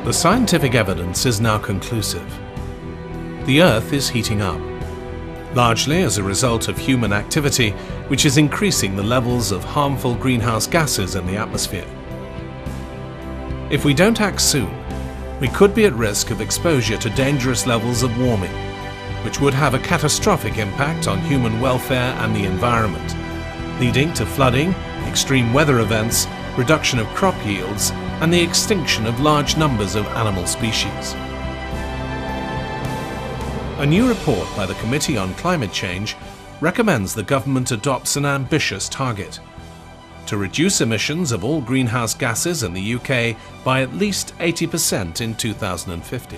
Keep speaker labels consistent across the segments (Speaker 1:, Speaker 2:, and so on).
Speaker 1: The scientific evidence is now conclusive. The Earth is heating up, largely as a result of human activity, which is increasing the levels of harmful greenhouse gases in the atmosphere. If we don't act soon, we could be at risk of exposure to dangerous levels of warming, which would have a catastrophic impact on human welfare and the environment, leading to flooding, extreme weather events, reduction of crop yields, and the extinction of large numbers of animal species. A new report by the Committee on Climate Change recommends the government adopts an ambitious target to reduce emissions of all greenhouse gases in the UK by at least 80% in 2050.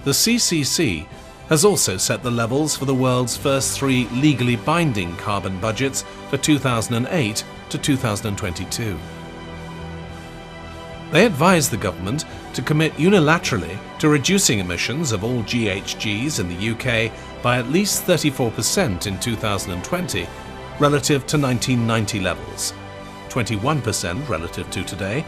Speaker 1: The CCC has also set the levels for the world's first 3 legally binding carbon budgets for 2008 to 2022. They advise the government to commit unilaterally to reducing emissions of all GHGs in the UK by at least 34% in 2020 relative to 1990 levels, 21% relative to today.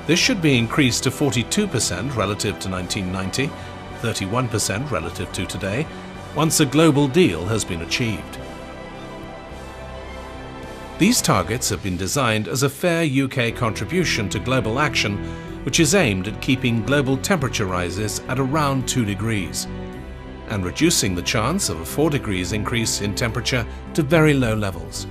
Speaker 1: This should be increased to 42% relative to 1990, 31% relative to today, once a global deal has been achieved. These targets have been designed as a fair UK contribution to global action, which is aimed at keeping global temperature rises at around 2 degrees and reducing the chance of a 4 degrees increase in temperature to very low levels.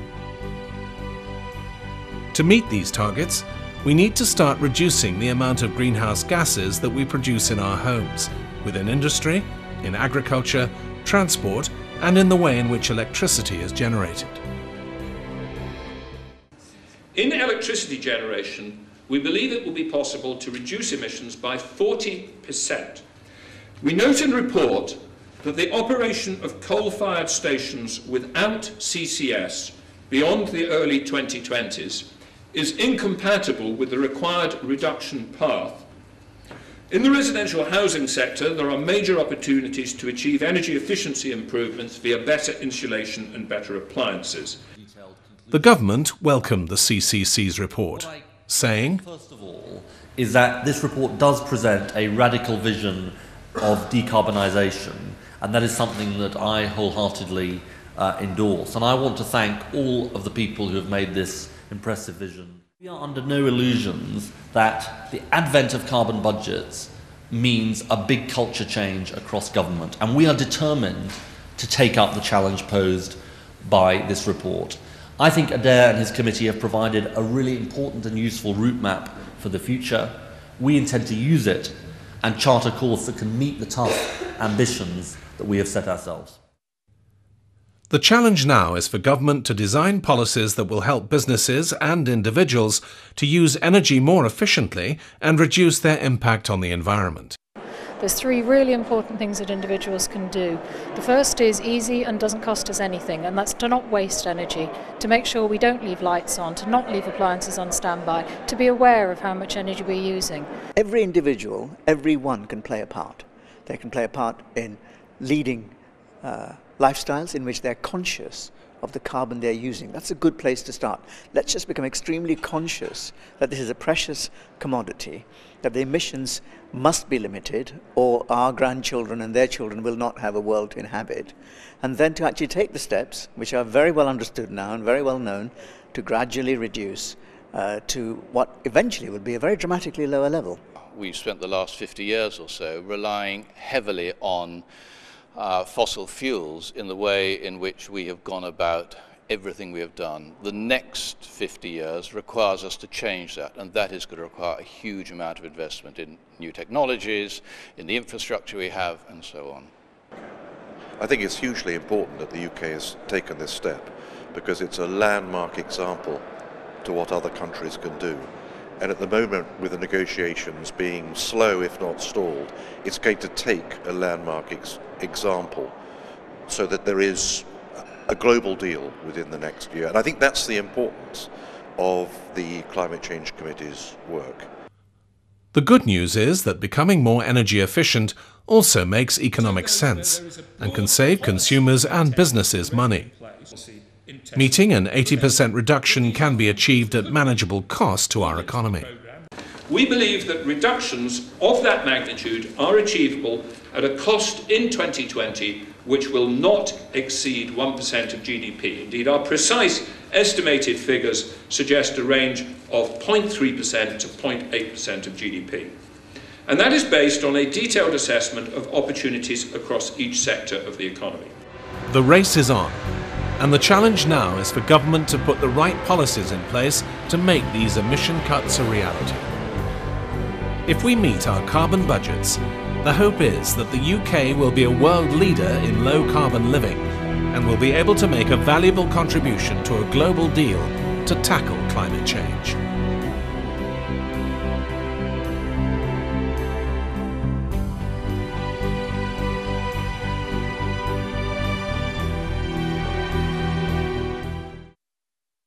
Speaker 1: To meet these targets, we need to start reducing the amount of greenhouse gases that we produce in our homes, within industry, in agriculture, transport, and in the way in which electricity is generated.
Speaker 2: In electricity generation, we believe it will be possible to reduce emissions by 40%. We note in the report that the operation of coal-fired stations without CCS beyond the early 2020s is incompatible with the required reduction path. In the residential housing sector, there are major opportunities to achieve energy efficiency improvements via better insulation and better appliances.
Speaker 1: The government welcomed the CCC's report, saying,
Speaker 3: first of all, is that this report does present a radical vision of decarbonisation, and that is something that I wholeheartedly endorse. And I want to thank all of the people who have made this impressive vision. We are under no illusions that the advent of carbon budgets means a big culture change across government, and we are determined to take up the challenge posed by this report. I think Adair and his committee have provided a really important and useful route map for the future. We intend to use it and chart a course that can meet the tough ambitions that we have set ourselves.
Speaker 1: The challenge now is for government to design policies that will help businesses and individuals to use energy more efficiently and reduce their impact on the environment.
Speaker 4: There's 3 really important things that individuals can do. The first is easy and doesn't cost us anything, and that's to not waste energy, to make sure we don't leave lights on, to not leave appliances on standby, to be aware of how much energy we're using.
Speaker 5: Every individual, everyone can play a part. They can play a part in leading lifestyles in which they're conscious of the carbon they're using. That's a good place to start. Let's just become extremely conscious that this is a precious commodity, that the emissions must be limited or our grandchildren and their children will not have a world to inhabit. And then to actually take the steps, which are very well understood now and very well known, to gradually reduce to what eventually will be a very dramatically lower level.
Speaker 6: We've spent the last 50 years or so relying heavily on fossil fuels in the way in which we have gone about everything we have done. The next 50 years requires us to change that, and that is going to require a huge amount of investment in new technologies, in the infrastructure we have, and so on.
Speaker 7: I think it's hugely important that the UK has taken this step because it's a landmark example to what other countries can do. And at the moment, with the negotiations being slow, if not stalled, it's going to take a landmark example so that there is a global deal within the next year. And I think that's the importance of the Climate Change Committee's work.
Speaker 1: The good news is that becoming more energy efficient also makes economic sense and can save consumers and businesses money. Meeting an 80% reduction can be achieved at manageable cost to our economy.
Speaker 2: We believe that reductions of that magnitude are achievable at a cost in 2020 which will not exceed 1% of GDP. Indeed, our precise estimated figures suggest a range of 0.3% to 0.8% of GDP. And that is based on a detailed assessment of opportunities across each sector of the economy.
Speaker 1: The race is on, and the challenge now is for government to put the right policies in place to make these emission cuts a reality. If we meet our carbon budgets, the hope is that the UK will be a world leader in low carbon living and will be able to make a valuable contribution to a global deal to tackle climate change.